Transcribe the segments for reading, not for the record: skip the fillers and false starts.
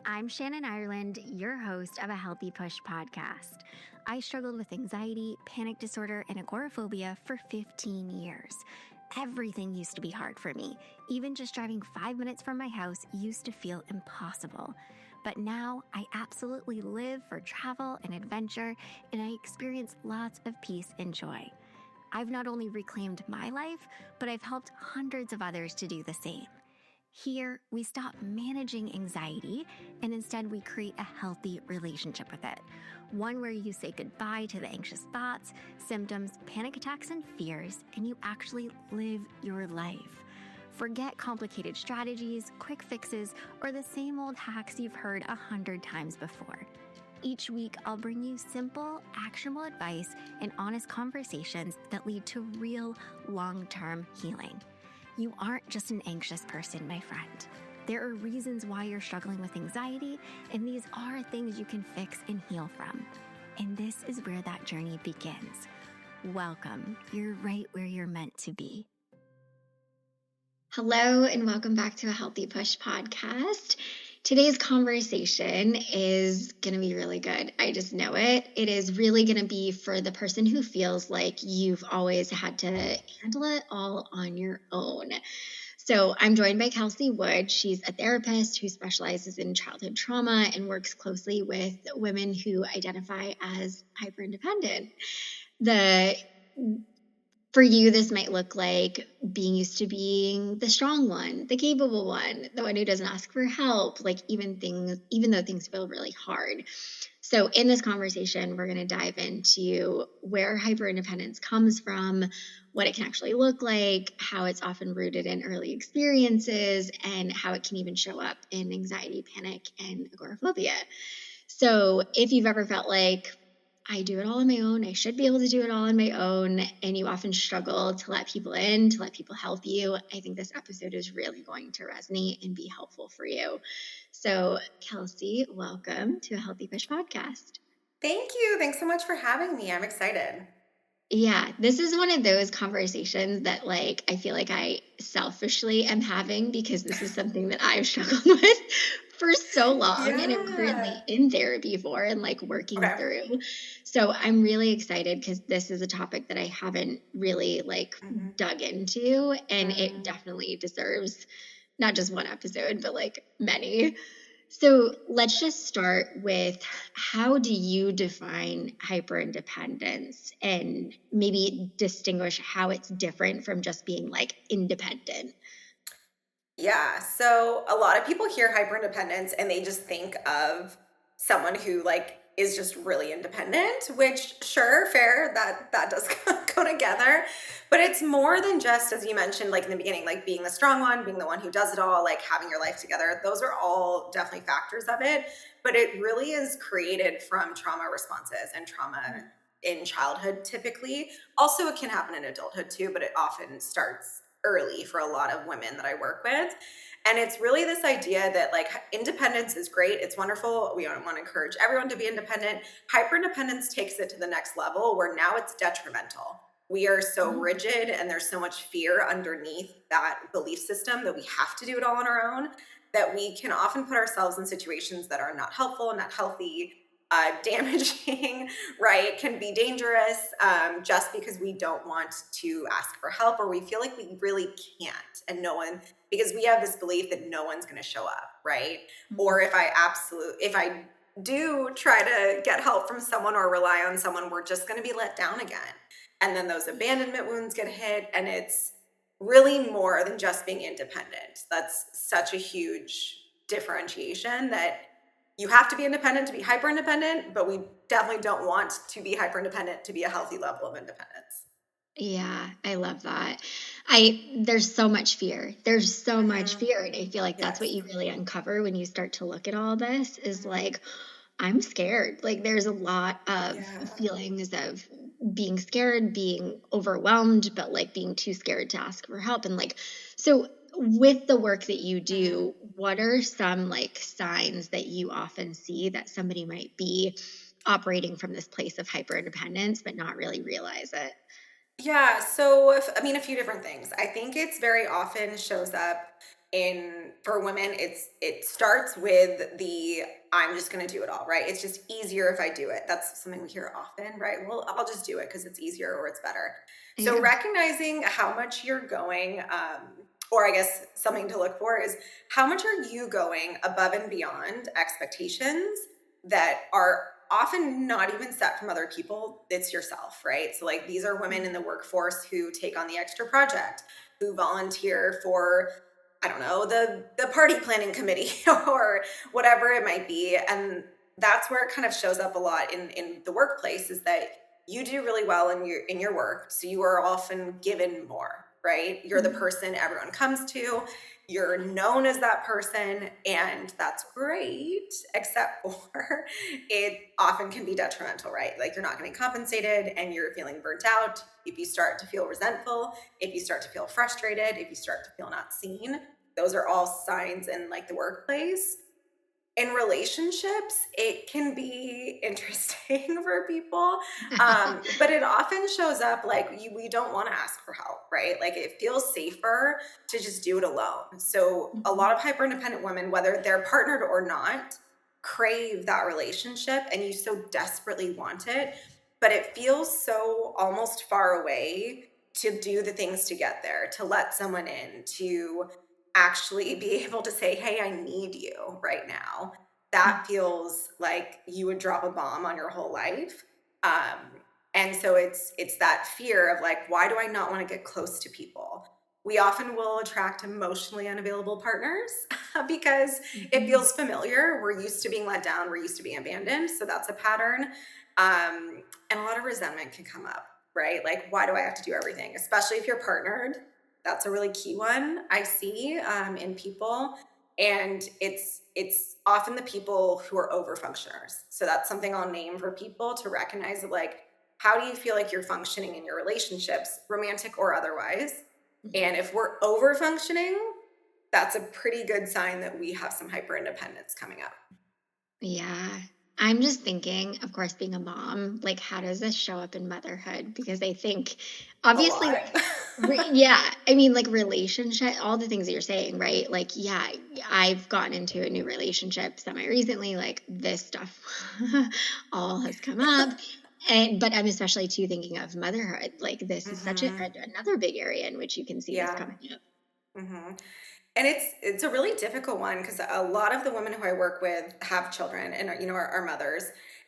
I'm Shannon Ireland, your host of A Healthy Push podcast. I struggled with anxiety, panic disorder, and agoraphobia for 15 years. Everything used to be hard for me. Even just driving 5 minutes from my house used to feel impossible. But now I absolutely live for travel and adventure, and I experience lots of peace and joy. I've not only reclaimed my life, but I've helped hundreds of others to do the same. Here, we stop managing anxiety and instead we create a healthy relationship with it. One where you say goodbye to the anxious thoughts, symptoms, panic attacks, and fears, and you actually live your life. Forget complicated strategies, quick fixes, or the same old hacks you've heard 100 times before. Each week, I'll bring you simple, actionable advice and honest conversations that lead to real, long-term healing. You aren't just an anxious person, my friend. There are reasons why you're struggling with anxiety, and these are things you can fix and heal from. And this is where that journey begins. Welcome. You're right where you're meant to be. Hello, and welcome back to A Healthy Push podcast. Today's conversation is going to be really good. I just know it. It is really going to be for the person who feels like you've always had to handle it all on your own. So I'm joined by Kelsey Wood. She's a therapist who specializes in childhood trauma and works closely with women who identify as hyper-independent. For you, this might look like being used to being the strong one, the capable one, the one who doesn't ask for help, like even though things feel really hard. So in this conversation, we're going to dive into where hyperindependence comes from, what it can actually look like, how it's often rooted in early experiences, and how it can even show up in anxiety, panic, and agoraphobia. So if you've ever felt like, I do it all on my own, I should be able to do it all on my own, and you often struggle to let people in, to let people help you, I think this episode is really going to resonate and be helpful for you. So, Kelsey, welcome to A Healthy Push podcast. Thank you. Thanks so much for having me. I'm excited. Yeah, this is one of those conversations that I feel like I selfishly am having because this is something that I've struggled with for so long and I'm currently in therapy for and working Okay. through. So I'm really excited because this is a topic that I haven't really dug into, and it definitely deserves not just one episode, but many. So let's just start with, how do you define hyperindependence and maybe distinguish how it's different from just being independent? Yeah. So a lot of people hear hyperindependence and they just think of someone who is just really independent, which sure, fair, that does go together. But it's more than just, as you mentioned, like in the beginning, like being the strong one, being the one who does it all, like having your life together. Those are all definitely factors of it. But it really is created from trauma responses and trauma in childhood typically. Also, it can happen in adulthood too, but it often starts early for a lot of women that I work with. And it's really this idea that independence is great. It's wonderful. We want to encourage everyone to be independent. Hyperindependence takes it to the next level where now it's detrimental. We are so rigid and there's so much fear underneath that belief system that we have to do it all on our own, that we can often put ourselves in situations that are not helpful, not healthy, damaging, right? Can be dangerous, just because we don't want to ask for help, or we feel like we really can't, and no one, because we have this belief that no one's going to show up, right? Or if I do try to get help from someone or rely on someone, we're just going to be let down again. And then those abandonment wounds get hit, and it's really more than just being independent. That's such a huge differentiation, that you have to be independent to be hyper independent, but we definitely don't want to be hyper independent to be a healthy level of independence. Yeah, I love that. There's so much fear. There's so much fear. And I feel like that's what Yes. you really uncover when you start to look at all this is I'm scared. There's a lot of Yeah. feelings of being scared, being overwhelmed, but being too scared to ask for help. And so with the work that you do, what are some signs that you often see that somebody might be operating from this place of hyper independence, but not really realize it? Yeah, so a few different things. I think it's very often shows up in for women, it starts with the I'm just going to do it all, right? It's just easier if I do it. That's something we hear often, right? Well, I'll just do it because it's easier or it's better. So Yeah. recognizing how much you're going, or I guess something to look for is how much are you going above and beyond expectations that are often not even set from other people. It's yourself, right? So like these are women in the workforce who take on the extra project, who volunteer for, I don't know, the party planning committee or whatever it might be. And that's where it kind of shows up a lot in the workplace, is that you do really well in your work. So you are often given more, right? You're the Mhm. person everyone comes to. You're known as that person, and that's great, except for it often can be detrimental, right? Like you're not getting compensated and you're feeling burnt out. If you start to feel resentful, if you start to feel frustrated, if you start to feel not seen, those are all signs in like the workplace. In relationships, it can be interesting for people, but it often shows up like we don't want to ask for help, right? Like it feels safer to just do it alone. So a lot Mhm. of hyper independent women, whether they're partnered or not, crave that relationship, and you so desperately want it, but it feels so almost far away to do the things to get there, to let someone in, to actually be able to say, hey, I need you right now. That feels like you would drop a bomb on your whole life. Um, and so it's that fear of like, why do I not want to get close to people? We often will attract emotionally unavailable partners because it Mhm. feels familiar. We're used to being let down. We're used to being abandoned. So that's a pattern. And a lot of resentment can come up, right? Like, why do I have to do everything? Especially if you're partnered. That's a really key one I see in people, and it's often the people who are over functioners. So that's something I'll name for people to recognize of like, how do you feel like you're functioning in your relationships, romantic or otherwise? Mhm. And if we're over functioning, that's a pretty good sign that we have some hyper independence coming up. Yeah. I'm just thinking, of course, being a mom, like, how does this show up in motherhood? Because I think, A obviously, lot. yeah, I mean, like, relationship, all the things that you're saying, right? Like, yeah, I've gotten into a new relationship semi recently, like, this stuff all has come up. But I'm especially too thinking of motherhood. Like, this is such Hmm. another big area in which you can see this Yeah. coming up. Hmm. And it's a really difficult one because a lot of the women who I work with have children and are mothers,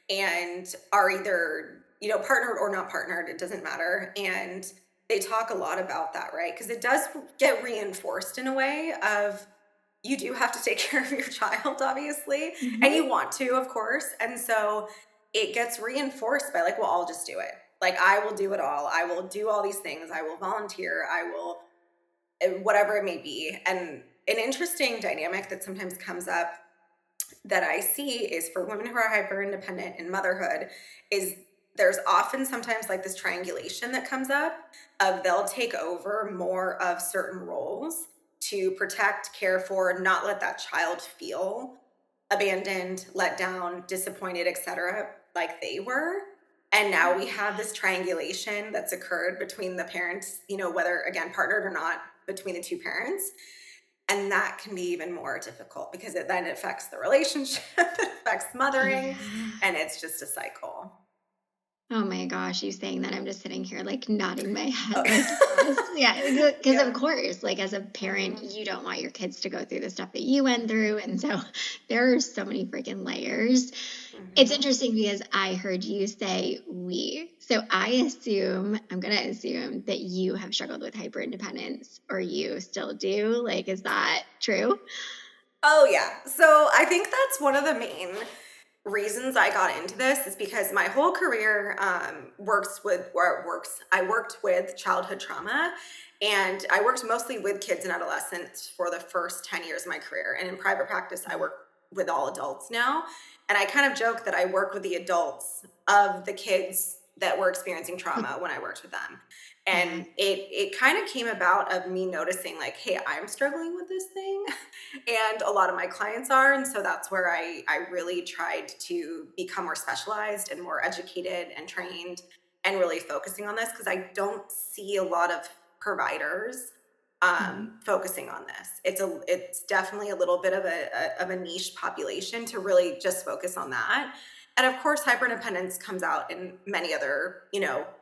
and are either partnered or not partnered. It doesn't matter, and they talk a lot about that, right? Because it does get reinforced in a way of you do have to take care of your child, obviously, and Hmm. you want to, of course, and so it gets reinforced by like, well, I'll just do it. Like I will do it all. I will do all these things. I will volunteer. I will whatever it may be. And an interesting dynamic that sometimes comes up that I see is for women who are hyper independent in motherhood is there's often sometimes like this triangulation that comes up of they'll take over more of certain roles to protect, care for, not let that child feel abandoned, let down, disappointed, etc., like they were. And now we have this triangulation that's occurred between the parents, whether again partnered or not, between the two parents. And that can be even more difficult because it then affects the relationship, it affects mothering, Yeah. and it's just a cycle. Oh my gosh, you saying that, I'm just sitting here like nodding my head, Okay. like, yes, yeah, because of Yeah. course, like as a parent, Hmm. you don't want your kids to go through the stuff that you went through. And so there are so many freaking layers. It's Hmm. interesting because I heard you say we. So I'm going to assume that you have struggled with hyper independence, or you still do. Like, is that true? Oh, yeah. So I think that's one of the main reasons I got into this is because my whole career I worked with childhood trauma, and I worked mostly with kids and adolescents for the first 10 years of my career. And in private practice, I work with all adults now. And I kind of joke that I work with the adults of the kids that were experiencing trauma when I worked with them. Yeah. And it kind of came about of me noticing like, hey, I'm struggling with this thing. And a lot of my clients are, and so that's where I really tried to become more specialized and more educated and trained and really focusing on this because I don't see a lot of providers focusing on this. It's definitely a little bit of a niche population to really just focus on that. And of course, hyperindependence comes out in many other,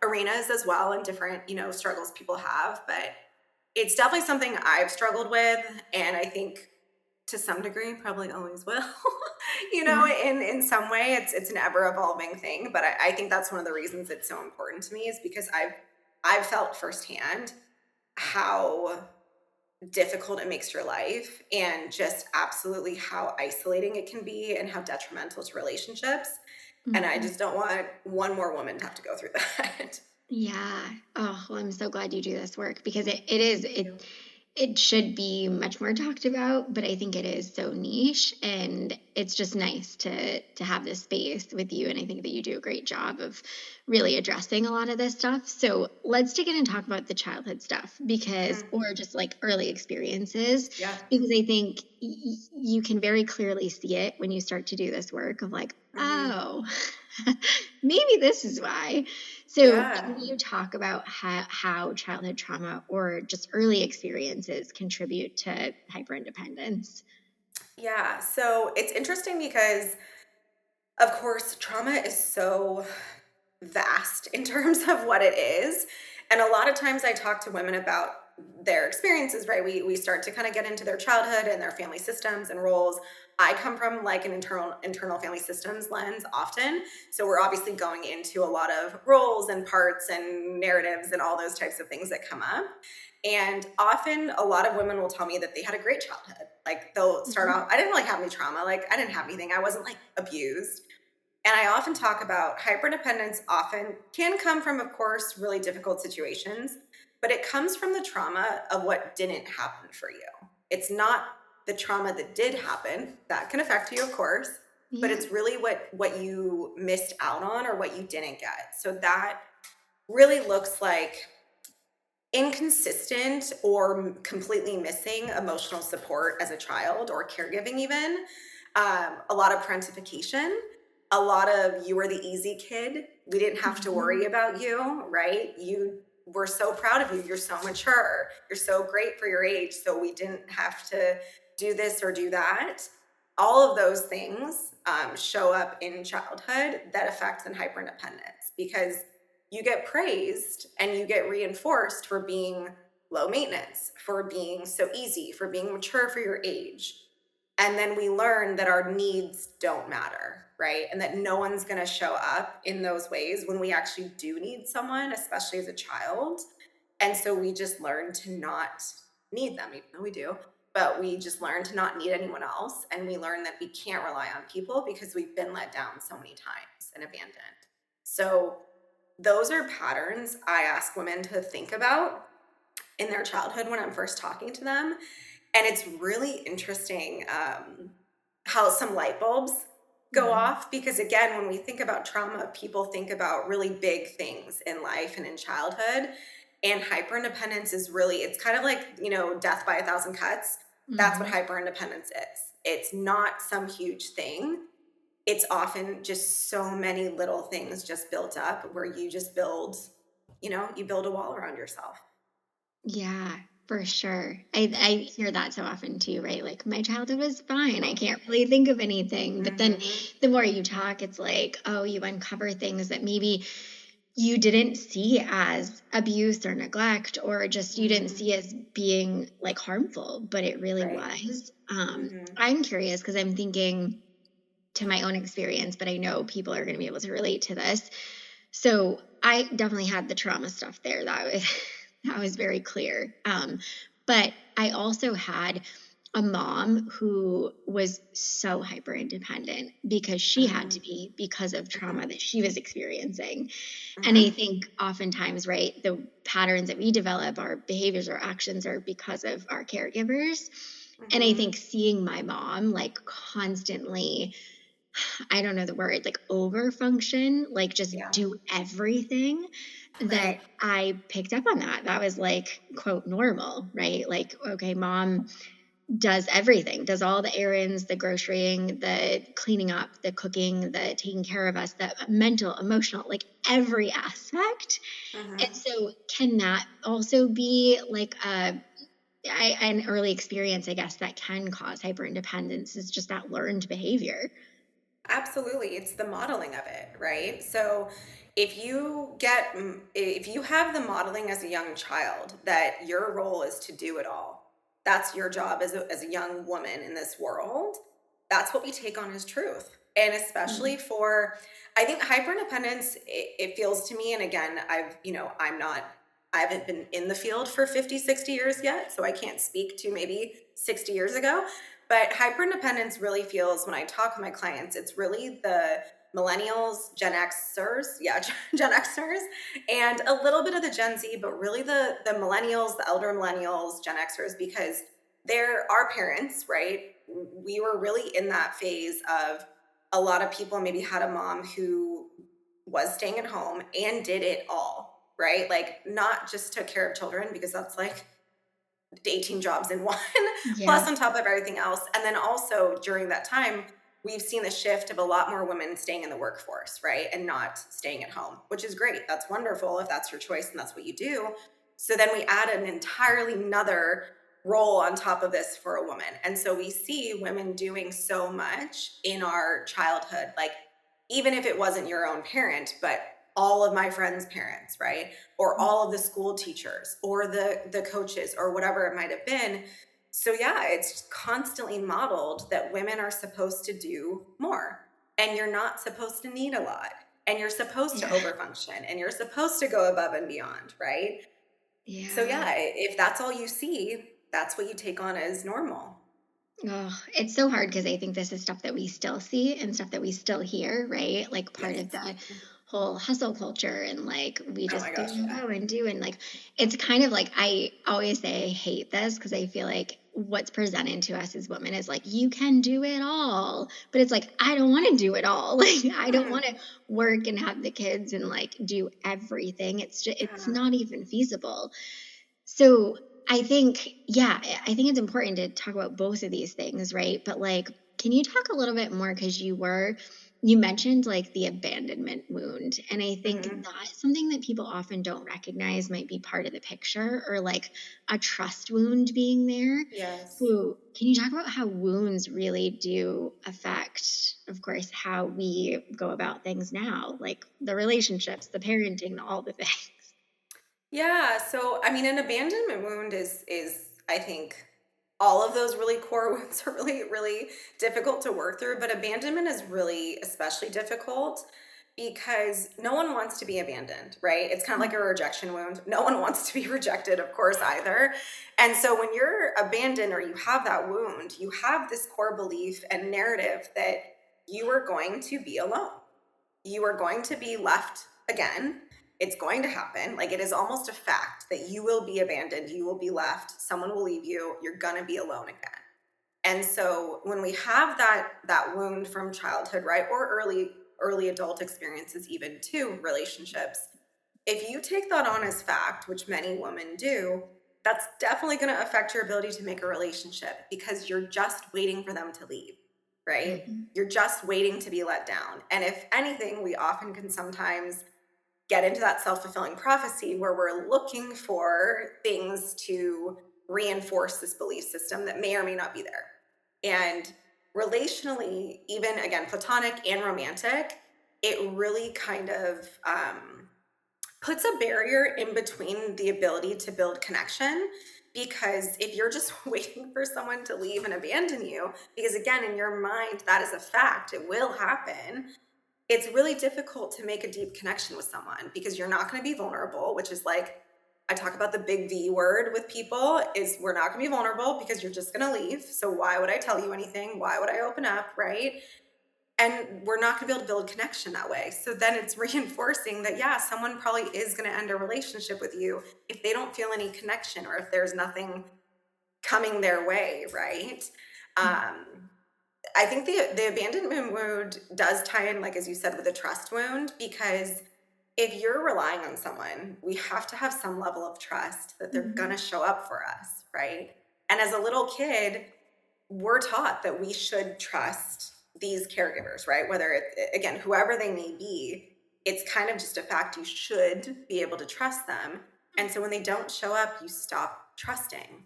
arenas as well, and different, struggles people have. But it's definitely something I've struggled with, and I think to some degree probably always will. Yeah. In some way, it's an ever evolving thing. But I think that's one of the reasons it's so important to me, is because I've felt firsthand how difficult it makes your life, and just absolutely how isolating it can be and how detrimental to relationships. And I Mhm. just don't want one more woman to have to go through that. Yeah. Oh, well, I'm so glad you do this work because it is Thank you. it should be much more talked about, but I think it is so niche and it's just nice to have this space with you and I think that you do a great job of really addressing a lot of this stuff. So, let's dig in and talk about the childhood stuff because Mhm. or just like early experiences Yeah. because I think you can very clearly see it when you start to do this work of like, Mhm. oh, maybe this is why. So, Yeah. can you talk about how childhood trauma or just early experiences contribute to hyperindependence? Yeah. So it's interesting because, of course, trauma is so vast in terms of what it is. And a lot of times I talk to women about their experiences, right? We start to kind of get into their childhood and their family systems and roles. I come from like an internal family systems lens often. So we're obviously going into a lot of roles and parts and narratives and all those types of things that come up. And often a lot of women will tell me that they had a great childhood. Like they'll start Mhm. off, I didn't really have any trauma. Like I didn't have anything. I wasn't like abused. And I often talk about hyperdependence often can come from, of course, really difficult situations, but it comes from the trauma of what didn't happen for you. It's not the trauma that did happen that can affect you, of course, but Yeah. it's really what you missed out on or what you didn't get. So that really looks like inconsistent or completely missing emotional support as a child or caregiving, even a lot of parentification, a lot of you were the easy kid, we didn't have to Mhm. worry about you, right? You were so proud of you, you're so mature, you're so great for your age, so we didn't have to do this or do that. All of those things show up in childhood that affects in hyperindependence, because you get praised and you get reinforced for being low maintenance, for being so easy, for being mature for your age. And then we learn that our needs don't matter, right? And that no one's going to show up in those ways when we actually do need someone, especially as a child. And so we just learn to not need them, even though we do. But we just learn to not need anyone else. And we learn that we can't rely on people because we've been let down so many times and abandoned. So those are patterns I ask women to think about in their childhood when I'm first talking to them. And it's really interesting how some light bulbs go Mhm. off, because, again, when we think about trauma, people think about really big things in life and in childhood. And hyperindependence is really, it's kind of like, death by a thousand cuts. That's what Mhm. hyperindependence is. It's not some huge thing. It's often just so many little things just built up where you just you build a wall around yourself. Yeah, for sure. I hear that so often too, right? Like my childhood was fine. I can't really think of anything. But then Mhm. the more you talk, it's like, oh, you uncover things that maybe you didn't see as abuse or neglect, or just you didn't Mhm. see as being like harmful, but it really Right. was. Mhm. I'm curious because I'm thinking to my own experience, but I know people are going to be able to relate to this. So I definitely had the trauma stuff there. That was that was very clear. But I also had a mom who was so hyper independent because she had to Mhm. be because of Mhm. trauma that she was experiencing. And I Mhm. think oftentimes, right, the patterns that we develop, our behaviors or actions are because of our caregivers. And I Mhm. think seeing my mom like constantly, I don't know the word, like over function, like just Yeah. do everything that Right. I picked up on that. That was like, quote, normal, right? Like, okay, mom does everything, does all the errands, the grocerying, the cleaning up, the cooking, the taking care of us, the mental, emotional, like every aspect. And Mhm. so, can that also be like a an early experience, I guess, that can cause hyperindependence is just that learned behavior. Absolutely. It's the modeling of it, right? So if you have the modeling as a young child that your role is to do it all, that's your job as a young woman in this world, that's what we take on as truth. And especially Mm. for, I think hyperindependence, it feels to me, and again, I haven't been in the field for 50, 60 years yet, so I can't speak to maybe 60 years ago. But hyperindependence really feels, when I talk with my clients, it's really the millennials, Gen Xers, yeah, Gen Xers, and a little bit of the Gen Z, but really the millennials, the elder millennials, Gen Xers, because they're our parents, right? We were really in that phase of, a lot of people maybe had a mom who was staying at home and did it all, right? Like, not just took care of children, because that's like 18 jobs in one, plus Yeah. on top of everything else. And then also during that time, we've seen the shift of a lot more women staying in the workforce, right? And not staying at home, which is great. That's wonderful if that's your choice and that's what you do. So then we add an entirely another role on top of this for a woman. And so we see women doing so much in our childhood, like, even if it wasn't your own parent, but all of my friends' parents, right? Or all of the school teachers or the coaches or whatever it might have been. So yeah, it's constantly modeled that women are supposed to do more, and you're not supposed to need a lot, and you're supposed to Yeah. overfunction, and you're supposed to go above and beyond, right? So yeah, Yeah. if that's all you see, that's what you take on as normal. Oh, it's so hard because I think this is stuff that we still see and stuff that we still hear, right? Like part of Yes. the whole hustle culture and like we Oh my just go gosh, and yeah. go and do. And like it's kind of like I always say I hate this because I feel like what's presented to us as women is like you can do it all. But it's like I don't want to do it all. Like I don't Mm, want to work and have the kids and like do everything. It's yeah. not even feasible. So I think, yeah, I think it's important to talk about both of these things, right? But like, can you talk a little bit more? Because you mentioned like the abandonment wound. And I think Hmm. that's something that people often don't recognize might be part of the picture or like a trust wound being there. Yes. So, can you talk about how wounds really do affect, of course, how we go about things now, like the relationships, the parenting, all the things? Yeah, so I mean, an abandonment wound is I think all of those really core wounds are really difficult to work through, but abandonment is really especially difficult because no one wants to be abandoned, right? It's kind of like a rejection wound. No one wants to be rejected, of course, either. And so when you're abandoned or you have that wound, you have this core belief and narrative that you are going to be alone. You are going to be left again. It's going to happen. Like, it is almost a fact that you will be abandoned, you will be left, someone will leave you, you're going to be alone again. And so when we have that wound from childhood, right, or early adult experiences, even too, relationships, if you take that on as fact, which many women do, that's definitely going to affect your ability to make a relationship because you're just waiting for them to leave, right? Mhm. You're just waiting to be let down. And if anything, we often can sometimes get into that self-fulfilling prophecy where we're looking for things to reinforce this belief system that may or may not be there. And relationally, even again, platonic and romantic, it really kind of puts a barrier in between the ability to build connection. Because if you're just waiting for someone to leave and abandon you, because again, in your mind, that is a fact, it will happen, it's really difficult to make a deep connection with someone because you're not going to be vulnerable, which is like, I talk about the big V word with people is we're not going to be vulnerable because you're just going to leave. So why would I tell you anything? Why would I open up? Right. And we're not going to be able to build connection that way. So then it's reinforcing that, yeah, someone probably is going to end a relationship with you if they don't feel any connection or if there's nothing coming their way. Right. Um, I think the abandonment wound does tie in, like as you said, with the trust wound, because if you're relying on someone, we have to have some level of trust that they're gonna Mhm. show up for us, right? And as a little kid, we're taught that we should trust these caregivers, right? Whether it again, whoever they may be, it's kind of just a fact you should be able to trust them. And so when they don't show up, you stop trusting.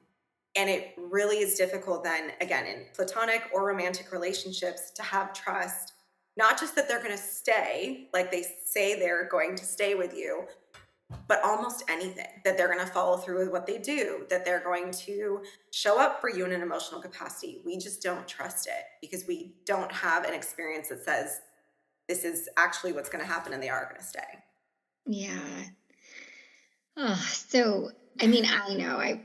And it really is difficult then, again, in platonic or romantic relationships, to have trust, not just that they're going to stay, like they say they're going to stay with you, but almost anything, that they're going to follow through with what they do, that they're going to show up for you in an emotional capacity. We just don't trust it because we don't have an experience that says this is actually what's going to happen and they are going to stay. Yeah. Oh, so I mean, I know I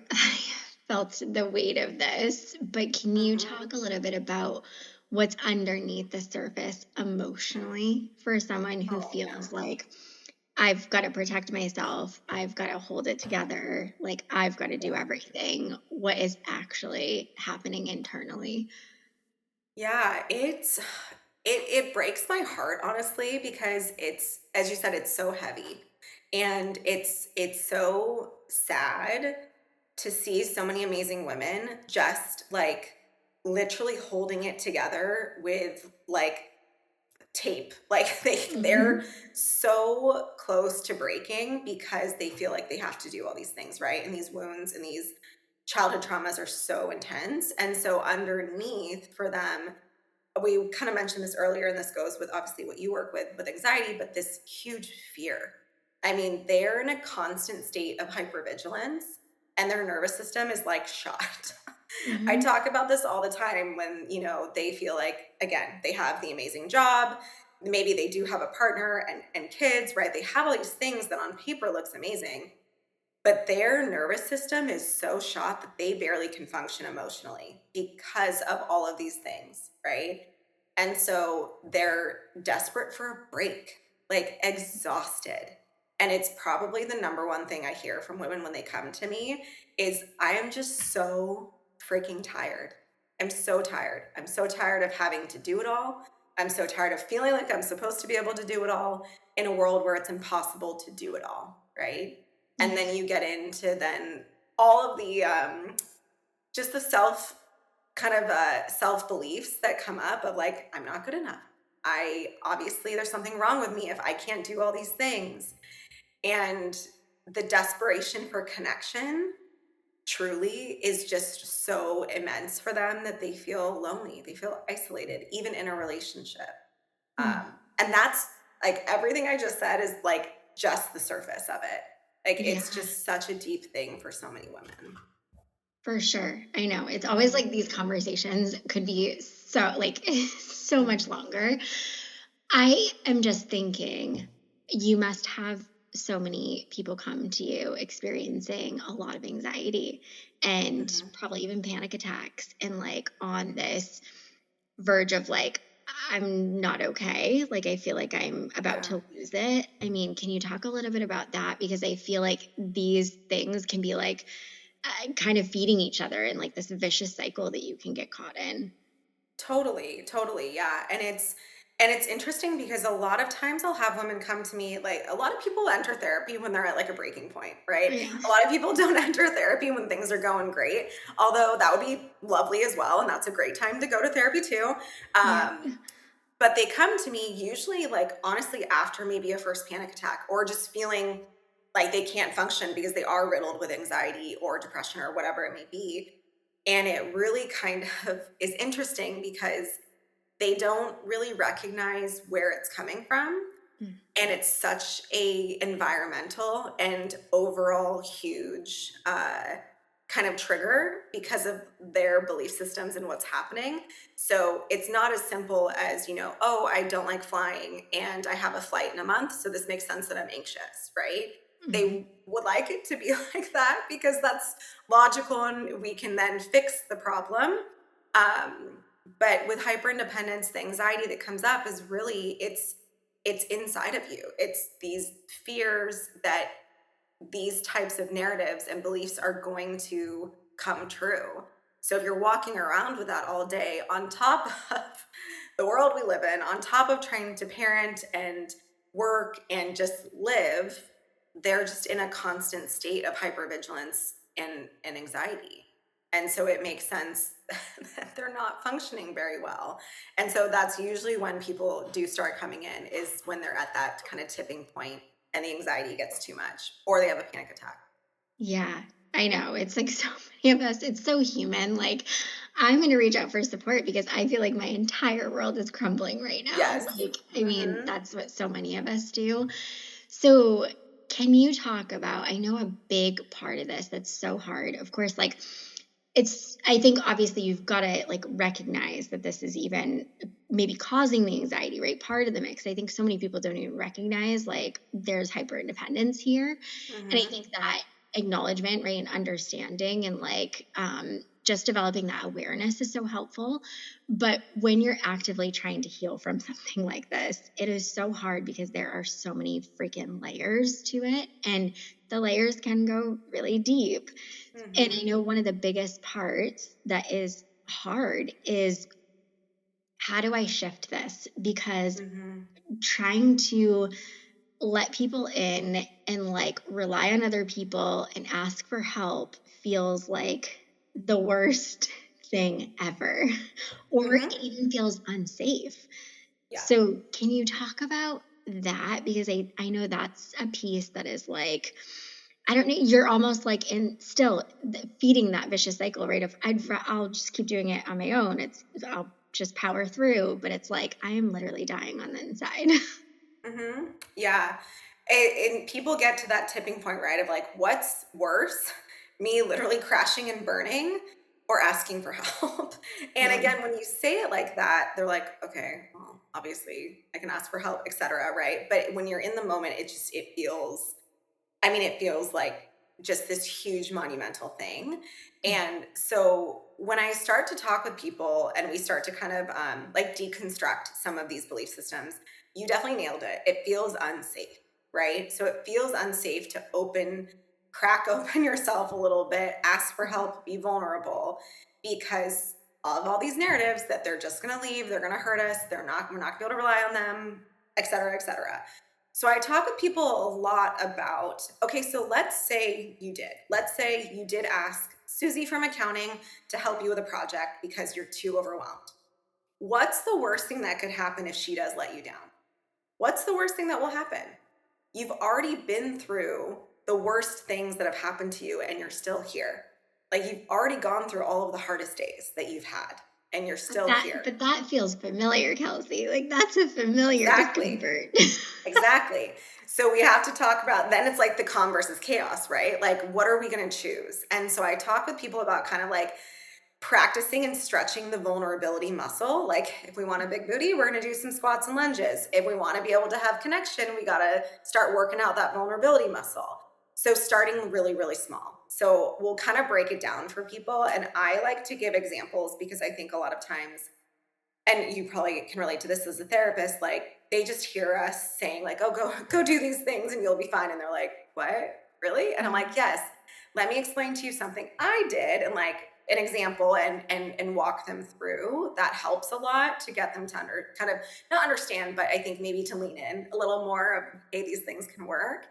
felt the weight of this, but can you Mhm. talk a little bit about what's underneath the surface emotionally for someone who Oh, yeah. feels like I've got to protect myself, I've got to hold it together, like I've got to do Yeah. everything? What is actually happening internally? Yeah, it breaks my heart honestly because it's, as you said, it's so heavy. And it's so sad to see so many amazing women just like literally holding it together with like tape. Like they're Hmm. so close to breaking because they feel like they have to do all these things, right? And these wounds and these childhood traumas are so intense. And so underneath for them, we kind of mentioned this earlier, and this goes with obviously what you work with anxiety, but this huge fear. I mean, they're in a constant state of hypervigilance and their nervous system is like shot. I Hmm. talk about this all the time when, they feel like, again, they have the amazing job. Maybe they do have a partner and kids, right? They have all these things that on paper looks amazing, but their nervous system is so shot that they barely can function emotionally because of all of these things, right? And so they're desperate for a break, like exhausted. And it's probably the number one thing I hear from women when they come to me is I am just so freaking tired. I'm so tired. I'm so tired of having to do it all. I'm so tired of feeling like I'm supposed to be able to do it all in a world where it's impossible to do it all, right? And Yeah. then you get into then all of the just the self beliefs that come up of like, I'm not good enough. I obviously there's something wrong with me if I can't do all these things. And the desperation for connection truly is just so immense for them that they feel lonely, they feel isolated even in a relationship. Mm. And that's like everything I just said is like just the surface of it. Like Yeah. it's just such a deep thing for so many women. For sure. I know. It's always Mhm. like these conversations could be so like so much longer. I am just thinking you must have so many people come to you experiencing a lot of anxiety and Mhm. probably even panic attacks and like on this verge of like I'm not okay. Like I feel like I'm about Yeah. to lose it. I mean, can you talk a little bit about that because I feel like these things can be like kind of feeding each other in like this vicious cycle that you can get caught in. Totally, totally. Yeah. And it's interesting because a lot of times I'll have women come to me, like a lot of people enter therapy when they're at like a breaking point, right? Yeah. A lot of people don't enter therapy when things are going great, although that would be lovely as well. And that's a great time to go to therapy too. Yeah. But they come to me usually like honestly after maybe a first panic attack or just feeling like they can't function because they are riddled with anxiety or depression or whatever it may be. And it really kind of is interesting because they don't really recognize where it's coming from, Mm. and it's such a environmental and overall huge kind of trigger because of their belief systems and what's happening. So it's not as simple as, oh, I don't like flying and I have a flight in a month, so this makes sense that I'm anxious, right? Mhm. They would like it to be like that because that's logical and we can then fix the problem. um, but with hyper independence, the anxiety that comes up is really it's inside of you. It's these fears that these types of narratives and beliefs are going to come true. So if you're walking around with that all day, on top of the world we live in, on top of trying to parent and work and just live, they're just in a constant state of hypervigilance and anxiety. And so it makes sense that they're not functioning very well. And so that's usually when people do start coming in, is when they're at that kind of tipping point and the anxiety gets too much or they have a panic attack. Yeah. I know. It's like so many of us. It's so human. Like, I'm going to reach out for support because I feel like my entire world is crumbling right now. Yes. Like, I mean, Mhm. that's what so many of us do. So, can you talk about? I know a big part of this that's so hard. Of course, like I think obviously you've got to like recognize that this is even maybe causing the anxiety, right? Part of the mix. I think so many people don't even recognize like there's hyper independence here. And I Mhm. think that acknowledgement, right, and understanding and like just developing that awareness is so helpful. But when you're actively trying to heal from something like this, it is so hard because there are so many freaking layers to it. And the layers can go really deep. And I Mhm. know one of the biggest parts that is hard is how do I shift this? Because Mhm. trying to let people in and like rely on other people and ask for help feels like the worst thing ever, or it Mhm. even feels unsafe. Yeah. So, can you talk about that? Because I know that's a piece that is like, I don't know, you're almost like in still feeding that vicious cycle, right? Of I'll just keep doing it on my own. I'll just power through, but it's like I am literally dying on the inside. Yeah. And people get to that tipping point, right? Of like, what's worse? Me literally crashing and burning or asking for help. And Yeah. again, when you say it like that, they're like, okay, well, obviously I can ask for help, etc. Right. But when you're in the moment, it feels, I mean, it feels like just this huge monumental thing. Yeah. And so when I start to talk with people and we start to kind of like deconstruct some of these belief systems, you definitely nailed it. It feels unsafe, right? So it feels unsafe to crack open yourself a little bit, ask for help, be vulnerable, because of all these narratives that they're just going to leave, they're going to hurt us, we're not going to be able to rely on them, et cetera, et cetera. So I talk with people a lot about, okay, so let's say you did ask Susie from accounting to help you with a project because you're too overwhelmed. What's the worst thing that could happen if she does let you down? What's the worst thing that will happen? You've already been through the worst things that have happened to you and you're still here. Like you've already gone through all of the hardest days that you've had and you're still here. But that feels familiar, Kelsey. Like that's a familiar Exactly. discomfort. Exactly. So we have to talk about then it's like the calm versus chaos, right? Like what are we going to choose? And so I talk with people about kind of like practicing and stretching the vulnerability muscle. Like if we want a big booty, we're going to do some squats and lunges. If we want to be able to have connection, we got to start working out that vulnerability muscle. So starting really, really small. So we'll kind of break it down for people. And I like to give examples because I think a lot of times, and you probably can relate to this as a therapist, like they just hear us saying like, oh, go do these things and you'll be fine. And they're like, what? Really? And I'm Yeah. like, yes, let me explain to you something I did and like an example and walk them through. That helps a lot to get them to kind of not understand, but I think maybe to lean in a little more of, hey, these things can work.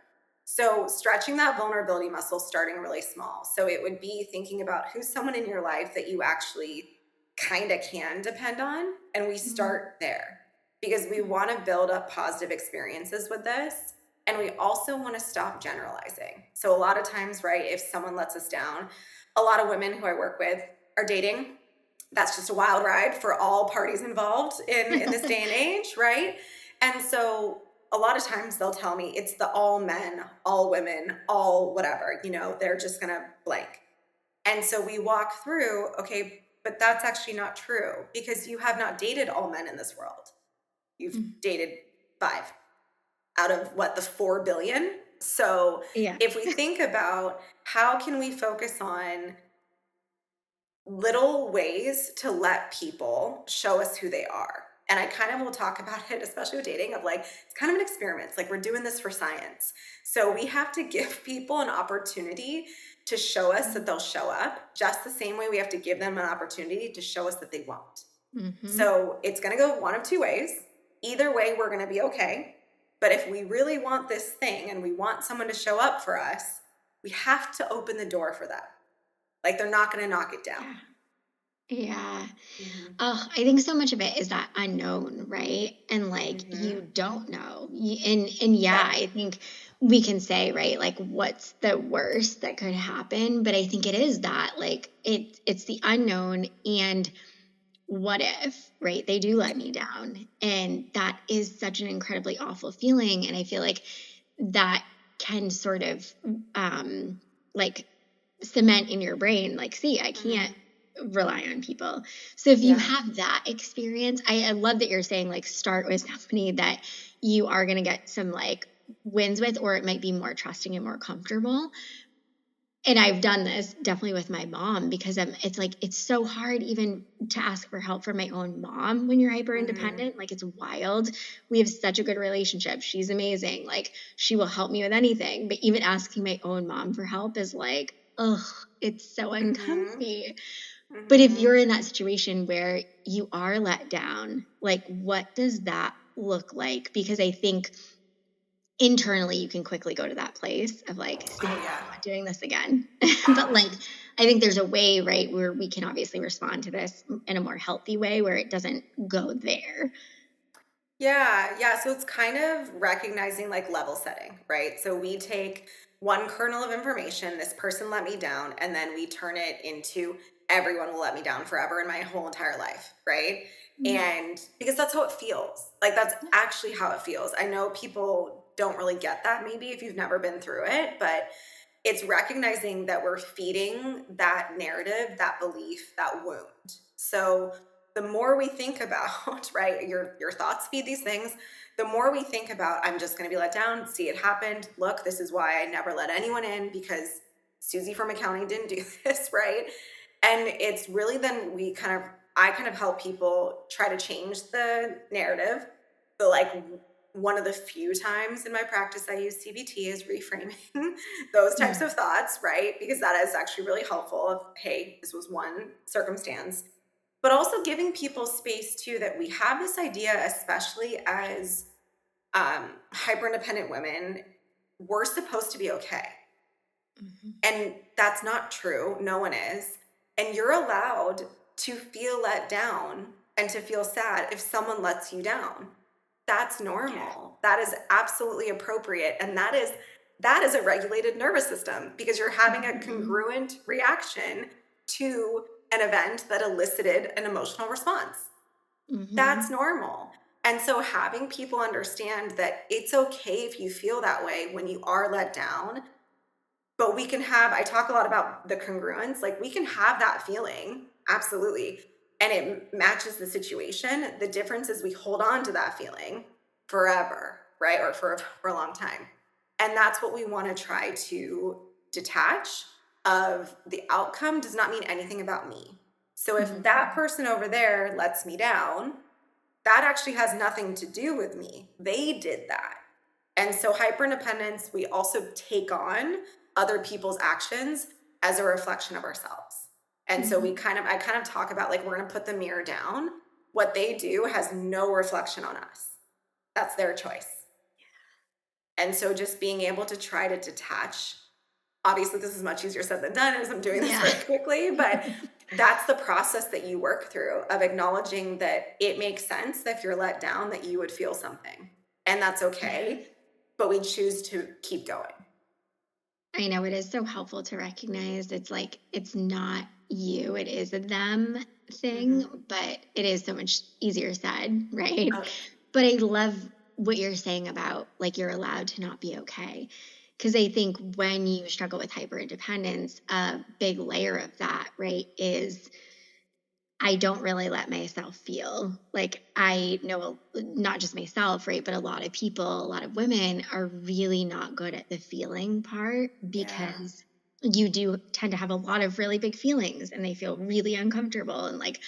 So stretching that vulnerability muscle, starting really small. So it would be thinking about who's someone in your life that you actually kind of can depend on. And we Mm-hmm. start there because we want to build up positive experiences with this. And we also want to stop generalizing. So, a lot of times, right, if someone lets us down, a lot of women who I work with are dating. That's just a wild ride for all parties involved in this day and age, right? And so, a lot of times they'll tell me it's the all men, all women, all whatever, they're just going to blank. And so we walk through, okay, but that's actually not true because you have not dated all men in this world. You've dated five out of what, the 4 billion? So Yeah. if we think about how can we focus on little ways to let people show us who they are. And I kind of will talk about it, especially with dating, of like, it's kind of an experiment. It's like we're doing this for science. So we have to give people an opportunity to show us that they'll show up, just the same way we have to give them an opportunity to show us that they won't. Mm-hmm. So it's going to go one of two ways. Either way, we're going to be okay. But if we really want this thing and we want someone to show up for us, we have to open the door for them. Like they're not going to knock it down. Yeah. Yeah. Mhm. Oh, I think so much of it is that unknown, right? And like you Mhm. don't know. And yeah, Yep. I think we can say, right, like what's the worst that could happen, but I think it is that like it's the unknown and what if, right? They do let me down. And that is such an incredibly awful feeling. And I feel like that can sort of like cement in your brain, like, see, I can't Mhm. rely on people. So if you Yeah. have that experience, I love that you're saying like start with somebody that you are gonna get some like wins with, or it might be more trusting and more comfortable. And I've done this definitely with my mom because it's like it's so hard even to ask for help from my own mom when you're hyper Mhm. independent. Like it's wild. We have such a good relationship. She's amazing. Like she will help me with anything. But even asking my own mom for help is like, ugh, it's so Mhm. uncomfy. But if you're Mhm. in that situation where you are let down, like what does that look like? Because I think internally you can quickly go to that place of like, see, Oh, I'm yeah. not doing this again. But like, I think there's a way, right, where we can obviously respond to this in a more healthy way where it doesn't go there. Yeah, yeah. So it's kind of recognizing like level setting, right? So we take one kernel of information, this person let me down, and then we turn it into everyone will let me down forever in my whole entire life, right? Mm, And because that's how it feels. Like that's actually how it feels. I know people don't really get that maybe if you've never been through it, but it's recognizing that we're feeding that narrative, that belief, that wound. So the more we think about, right, your thoughts feed these things, the more we think about, I'm just going to be let down, see it happened. Look, this is why I never let anyone in because Susie from accounting didn't do this, right? And it's really then I kind of help people try to change the narrative. The like one of the few times in my practice I use CBT is reframing those types mm, of thoughts, right? Because that is actually really helpful of, hey, this was one circumstance. But also giving people space too that we have this idea, especially as hyper independent women, we're supposed to be okay. mhm. And that's not true. No one is. And you're allowed to feel let down and to feel sad if someone lets you down. That's Yeah. normal. That is absolutely appropriate. And that is a regulated nervous system because you're having a Mhm. congruent reaction to an event that elicited an emotional response. That's Mhm. normal. And so having people understand that it's okay if you feel that way when you are let down, but we can have, I talk a lot about the congruence, like we can have that feeling, absolutely. And it matches the situation. The difference is we hold on to that feeling forever, right? Or for a long time. And that's what we want to try to detach of the outcome does not mean anything about me. So if Mhm. that person over there lets me down, that actually has nothing to do with me. They did that. And so hyperindependence, we also take on other people's actions as a reflection of ourselves. And so Mhm. I kind of talk about like we're going to put the mirror down. What they do has no reflection on us. That's their choice. And so just being able to try to detach, obviously this is much easier said than done as I'm doing this Yeah. very quickly, but that's the process that you work through of acknowledging that it makes sense that if you're let down that you would feel something. And that's Yeah. okay, but we choose to keep going. I know it is so helpful to recognize it's like it's not you, it is a them thing, Mhm. but it is so much easier said, right? Oh, But I love what you're saying about like you're allowed to not be okay. Because I think when you struggle with hyper independence, a big layer of that, right, is I don't really let myself feel. Like I know not just myself, right, but a lot of people, a lot of women are really not good at the feeling part yeah. because you do tend to have a lot of really big feelings and they feel really uncomfortable and like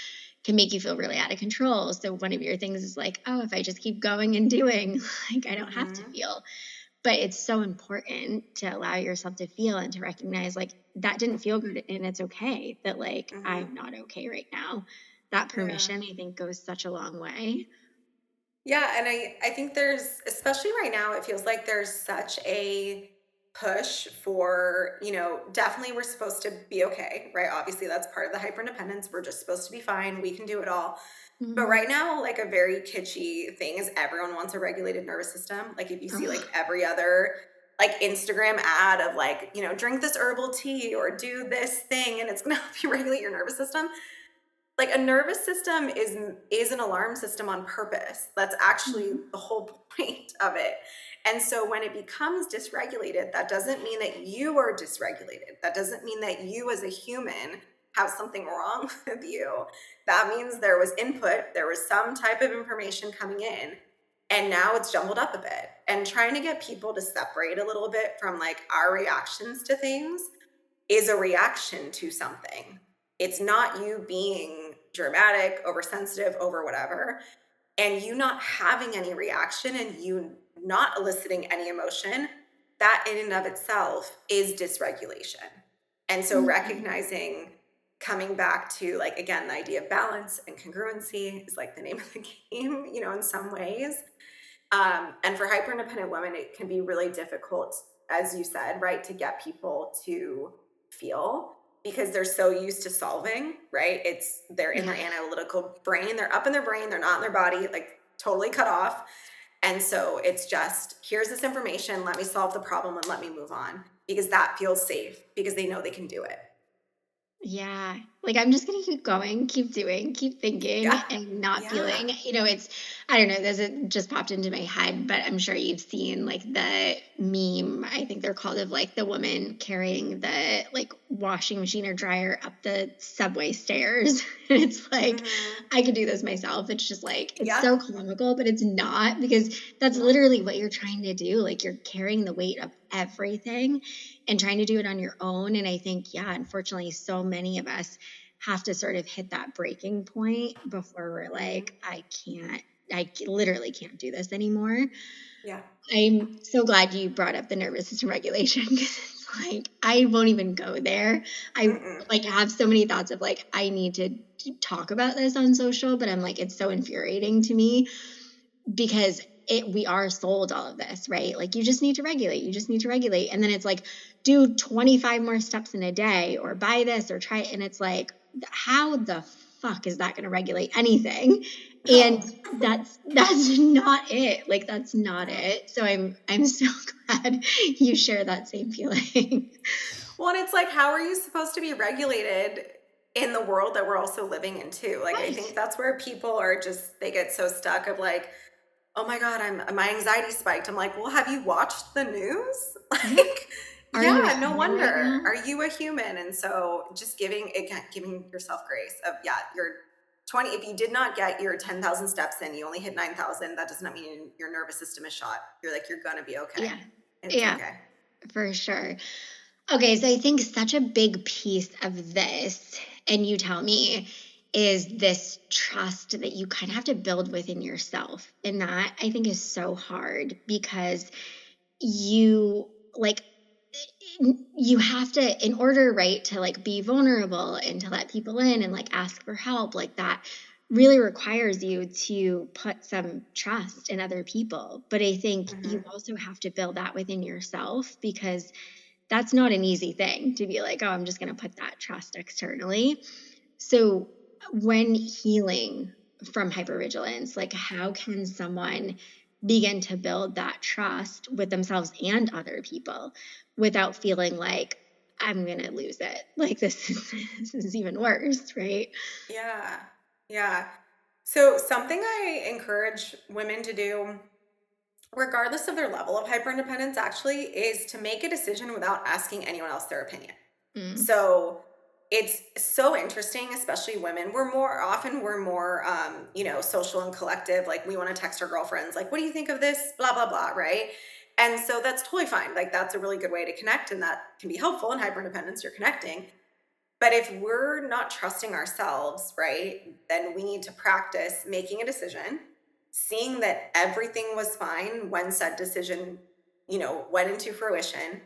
can make you feel really out of control. So one of your things is like, oh, if I just keep going and doing, like I don't have to Mhm. feel. But it's so important to allow yourself to feel and to recognize like that didn't feel good and it's okay that like I'm Mhm. not okay right now. That Yeah. permission I think goes such a long way. Yeah, and I think there's especially right now it feels like there's such a push for, definitely we're supposed to be okay, right? Obviously, that's part of the hyperindependence. We're just supposed to be fine. We can do it all. But Mhm. right now, like a very kitschy thing is everyone wants a regulated nervous system. Like if you see like Ugh. every other like Instagram ad of like, drink this herbal tea or do this thing and it's gonna help you regulate your nervous system. Like a nervous system is an alarm system on purpose. That's actually Mhm. the whole point of it. And so when it becomes dysregulated, that doesn't mean that you are dysregulated. That doesn't mean that you as a human have something wrong with you. That means there was input, there was some type of information coming in, and now it's jumbled up a bit. And trying to get people to separate a little bit from like our reactions to things is a reaction to something. It's not you being dramatic, oversensitive, over whatever, and you not having any reaction and you not eliciting any emotion. That in and of itself is dysregulation. And so Mhm. recognizing, coming back to like again the idea of balance and congruency is like the name of the game, in some ways. And for hyper independent women, it can be really difficult, as you said, right, to get people to feel because they're so used to solving, right? They're in their Yeah. analytical brain, they're up in their brain, they're not in their body, like totally cut off. And so it's just, here's this information, let me solve the problem and let me move on because that feels safe because they know they can do it. Yeah. Like I'm just gonna keep going, keep doing, keep thinking Yeah. and not Yeah. feeling. It's I don't know, this it just popped into my head, but I'm sure you've seen like the meme, I think they're called of like the woman carrying the like washing machine or dryer up the subway stairs. And it's like Hmm. I could do this myself. It's just like it's Yeah. so comical, but it's not because that's No. literally what you're trying to do. Like you're carrying the weight of everything and trying to do it on your own. And I think, yeah, unfortunately, so many of us have to sort of hit that breaking point before we're Hmm. like, literally can't do this anymore. Yeah. I'm so glad you brought up the nervous system regulation because it's like I won't even go there. I Mm-mm. like have so many thoughts of like I need to talk about this on social, but I'm like it's so infuriating to me because we are sold all of this, right? Like you just need to regulate, you just need to regulate. And then it's like, do 25 more steps in a day or buy this or try it. And it's like, how the fuck is that going to regulate anything? And No. that's not it. Like that's not No. it. So I'm so glad you share that same feeling. Well, and it's like, how are you supposed to be regulated in the world that we're also living in too? Like, I think Right. that's where people are just, they get so stuck of like, oh my God, my anxiety spiked. I'm like, well, have you watched the news? Yeah. Like, Are you a yeah, no human right wonder. now? Are you a human? And so just giving yourself grace of, yeah, you're 20, if you did not get your 10,000 steps in, you only hit 9,000, that does not mean your nervous system is shot. You're like, you're gonna be okay. Yeah. It's Yeah, okay. for sure. Okay, so I think such a big piece of this, and you tell me, is this trust that you kind of have to build within yourself. And that I think is so hard because you like you have to in order right to like be vulnerable and to let people in and like ask for help like that really requires you to put some trust in other people, but I think you Hmm. also have to build that within yourself because that's not an easy thing to be like, oh, I'm just going to put that trust externally. So, when healing from hypervigilance, like how can someone begin to build that trust with themselves and other people without feeling like I'm going to lose it? Like this is even worse, right? Yeah. Yeah. So something I encourage women to do, regardless of their level of hyperindependence, actually, is to make a decision without asking anyone else their opinion. Mm. So it's so interesting, especially women. We're more, social and collective. Like we want to text our girlfriends, like, what do you think of this? Blah, blah, blah. Right. And so that's totally fine. Like that's a really good way to connect. And that can be helpful in hyperindependence. You're connecting. But if we're not trusting ourselves, right, then we need to practice making a decision, seeing that everything was fine when said decision, went into fruition,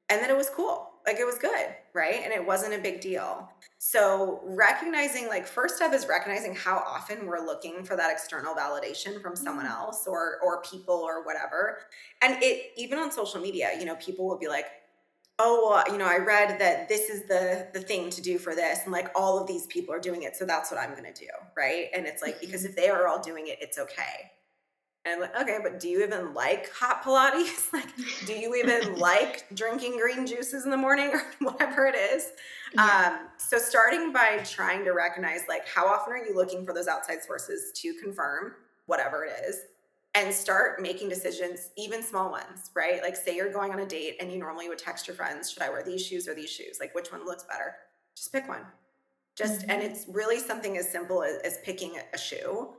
and that it was cool. like it was good, right? And it wasn't a big deal. So recognizing, like, first step is recognizing how often we're looking for that external validation from someone Mm. else or people or whatever. And it, even on social media, you know, people will be like, oh, well, you know, I read that this is the thing to do for this, and like all of these people are doing it, so that's what I'm going to do, right? And it's like, because Mhm. if they are all doing it, it's okay. And I'm like, okay, but do you even like hot Pilates? Like, do you even like drinking green juices in the morning or whatever it is? Yeah. So starting by trying to recognize, like, how often are you looking for those outside sources to confirm whatever it is, and start making decisions, even small ones, right? Like, say you're going on a date and you normally would text your friends, should I wear these shoes or these shoes? Like, which one looks better? Just pick one. And Mhm. it's really something as simple as picking a shoe,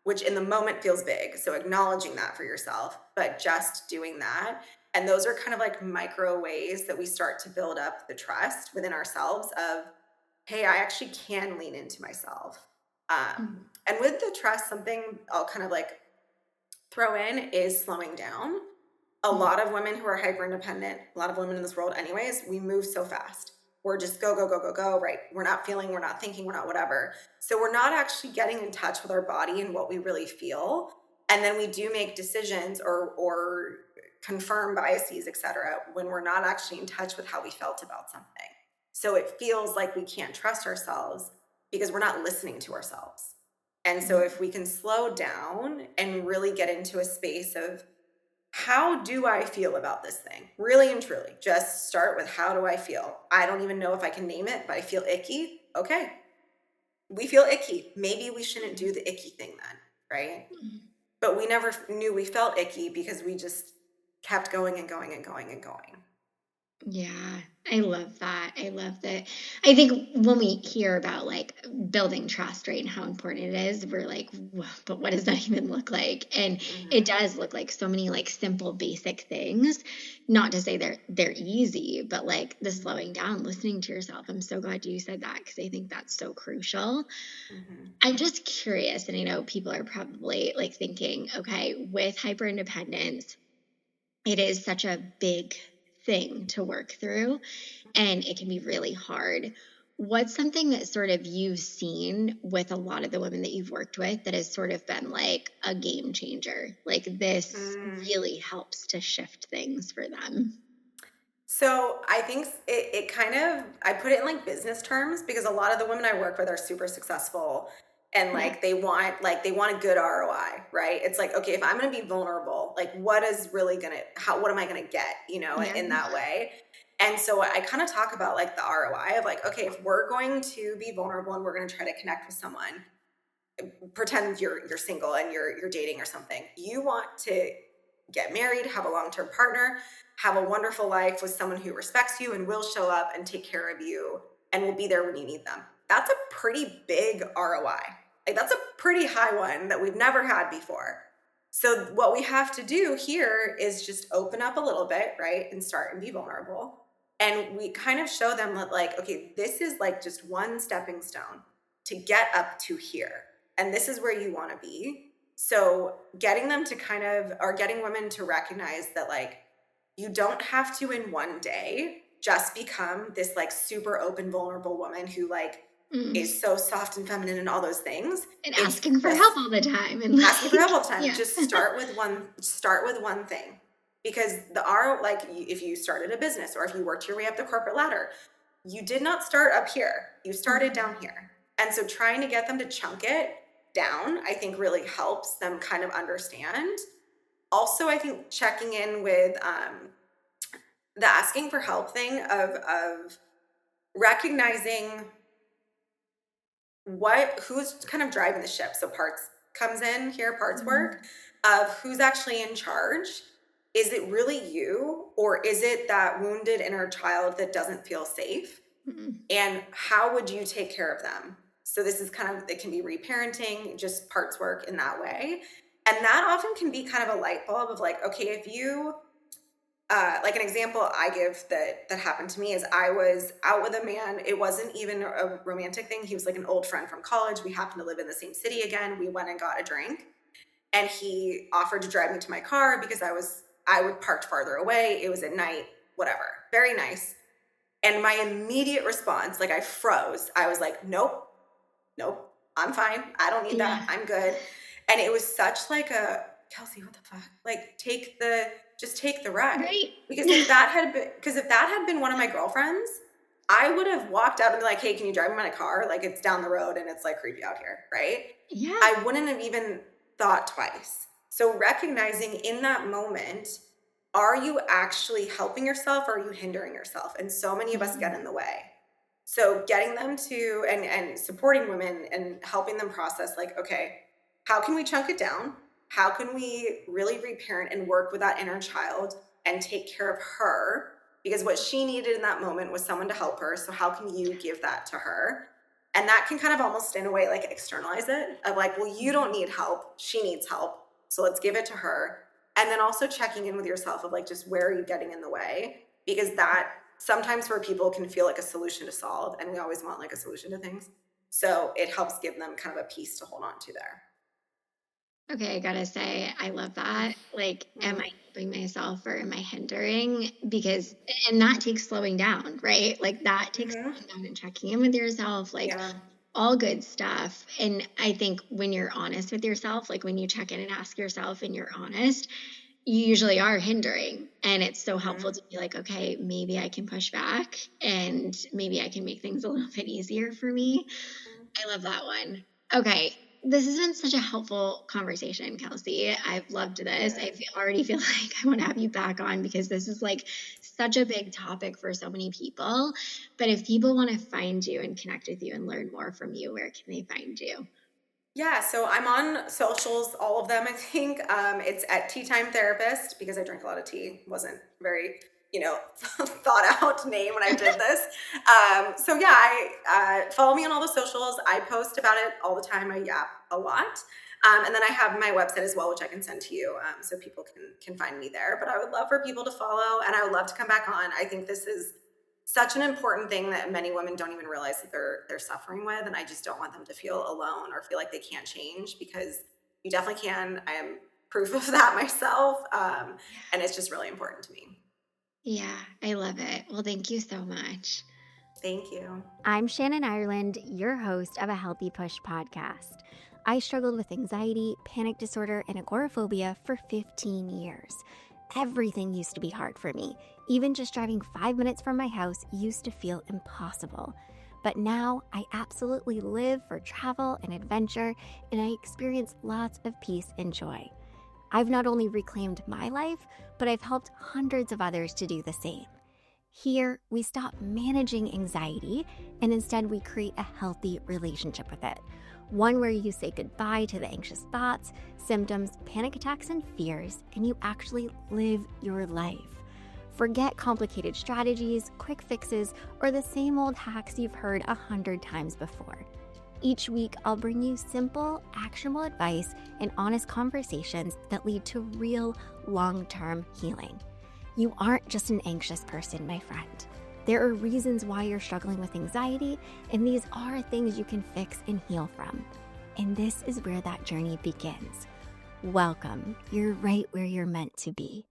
which in the moment feels big. So acknowledging that for yourself, but just doing that. And those are kind of like micro ways that we start to build up the trust within ourselves of, hey, I actually can lean into myself. Mhm. And with the trust, something I'll kind of like throw in is slowing down. A Mhm. lot of women who are hyper independent, a lot of women in this world, anyways, we move so fast. We're just go, go, go, go, go, right? We're not feeling, we're not thinking, we're not whatever. So we're not actually getting in touch with our body and what we really feel. And then we do make decisions or confirm biases, etc., when we're not actually in touch with how we felt about something. So it feels like we can't trust ourselves because we're not listening to ourselves. And so Mhm. if we can slow down and really get into a space of, how do I feel about this thing? Really and truly, just start with, how do I feel? I don't even know if I can name it, but I feel icky. Okay. We feel icky. Maybe we shouldn't do the icky thing then, right? Mhm. But we never knew we felt icky because we just kept going and going and going and going. Yeah, I love that. I love that. I think when we hear about like building trust, right, and how important it is, we're like, But what does that even look like?" And it Hmm. does look like so many like simple, basic things. Not to say they're easy, but like the slowing down, listening to yourself. I'm so glad you said that because I think that's so crucial. Hmm. I'm just curious, and I know people are probably like thinking, okay, with hyper independence, it is such a big thing to work through and it can be really hard. What's something that sort of you've seen with a lot of the women that you've worked with that has sort of been like a game changer? Like this Mm. really helps to shift things for them. So I think it kind of, I put it in like business terms because a lot of the women I work with are super successful and Yeah. like they want a good ROI, right? It's like, okay, if I'm going to be vulnerable, like what is really going to, how, what am I going to get, you know, Yeah. in that way? And so I kind of talk about like the ROI of like, okay, if we're going to be vulnerable and we're going to try to connect with someone, pretend you're single and you're dating or something. You want to get married, have a long-term partner, have a wonderful life with someone who respects you and will show up and take care of you and will be there when you need them. That's a pretty big ROI. Like that's a pretty high one that we've never had before. So what we have to do here is just open up a little bit, right? And start and be vulnerable. And we kind of show them that like, okay, this is like just one stepping stone to get up to here, and this is where you want to be. So getting them to kind of, or getting women to recognize that like, you don't have to in one day just become this like super open, vulnerable woman who like Mm. is so soft and feminine and all those things. And It's asking for help just all the time and asking for help all like, the time. yeah. Just start with one thing. Because like if you started a business or if you worked your way up the corporate ladder, you did not start up here. You started Mhm. down here. And so trying to get them to chunk it down, I think really helps them kind of understand. Also, I think checking in with the asking for help thing of recognizing who's kind of driving the ship. So parts comes in here, parts work, Mhm. of who's actually in charge. Is it really you, or is it that wounded inner child that doesn't feel safe? Mhm. And how would you take care of them? So this is kind of, it can be reparenting, just parts work in that way. And that often can be kind of a light bulb of like, okay, if you like an example I give that happened to me is I was out with a man. It wasn't even a romantic thing. He was like an old friend from college. We happened to live in the same city again. We went and got a drink, and he offered to drive me to my car because I would parked farther away. It was at night. whatever. Very nice. And my immediate response, like I froze. I was like, nope, I'm fine. I don't need Yeah. that. I'm good. And it was such like a, Kelsey, what the fuck? Like just take the ride. Right. Because if that had been one of my girlfriends, I would have walked up and be like, hey, can you drive me my car? Like it's down the road and it's like creepy out here, right? Yeah. I wouldn't have even thought twice. So recognizing in that moment, are you actually helping yourself or are you hindering yourself? And so many of us get in the way. So getting them to and supporting women and helping them process like, okay, how can we chunk it down? How can we really reparent and work with that inner child and take care of her? Because what she needed in that moment was someone to help her. So how can you give that to her? And that can kind of almost in a way like externalize it of like, well, you don't need help. She needs help. So let's give it to her. And then also checking in with yourself of like, just where are you getting in the way? Because that sometimes for people can feel like a solution to solve. And we always want like a solution to things. So it helps give them kind of a piece to hold on to there. Okay, I gotta say, I love that. Like, am I helping myself or am I hindering? Because, and that takes slowing down, right? Like, that takes slowing down and checking in with yourself, like, Yeah. all good stuff. And I think when you're honest with yourself, like, when you check in and ask yourself and you're honest, you usually are hindering. And it's so helpful to be like, okay, maybe I can push back and maybe I can make things a little bit easier for me. I love that one. Okay. This has been such a helpful conversation, Kelsey. I've loved this. Already feel like I want to have you back on because this is like such a big topic for so many people. But if people want to find you and connect with you and learn more from you, where can they find you? Yeah, so I'm on socials, all of them, I think. It's at Tea Time Therapist because I drink a lot of tea. Wasn't very, thought out name when I did this. So yeah, I follow me on all the socials. I post about it all the time. I yap a lot. And then I have my website as well, which I can send to you, so people can find me there. But I would love for people to follow, and I would love to come back on. I think this is such an important thing that many women don't even realize that they're suffering with, and I just don't want them to feel alone or feel like they can't change, because you definitely can. I am proof of that myself, and it's just really important to me. Yeah, I love it. Well, thank you so much. Thank you. I'm Shannon Ireland, your host of a Healthy Push podcast. I struggled with anxiety, panic disorder, and agoraphobia for 15 years. Everything used to be hard for me. Even just driving 5 minutes from my house used to feel impossible. But now I absolutely live for travel and adventure, and I experience lots of peace and joy. I've not only reclaimed my life, but I've helped hundreds of others to do the same. Here, we stop managing anxiety and instead we create a healthy relationship with it. One where you say goodbye to the anxious thoughts, symptoms, panic attacks, and fears, and you actually live your life. Forget complicated strategies, quick fixes, or the same old hacks you've heard 100 times before. Each week, I'll bring you simple, actionable advice and honest conversations that lead to real, long-term healing. You aren't just an anxious person, my friend. There are reasons why you're struggling with anxiety, and these are things you can fix and heal from. And this is where that journey begins. Welcome. You're right where you're meant to be.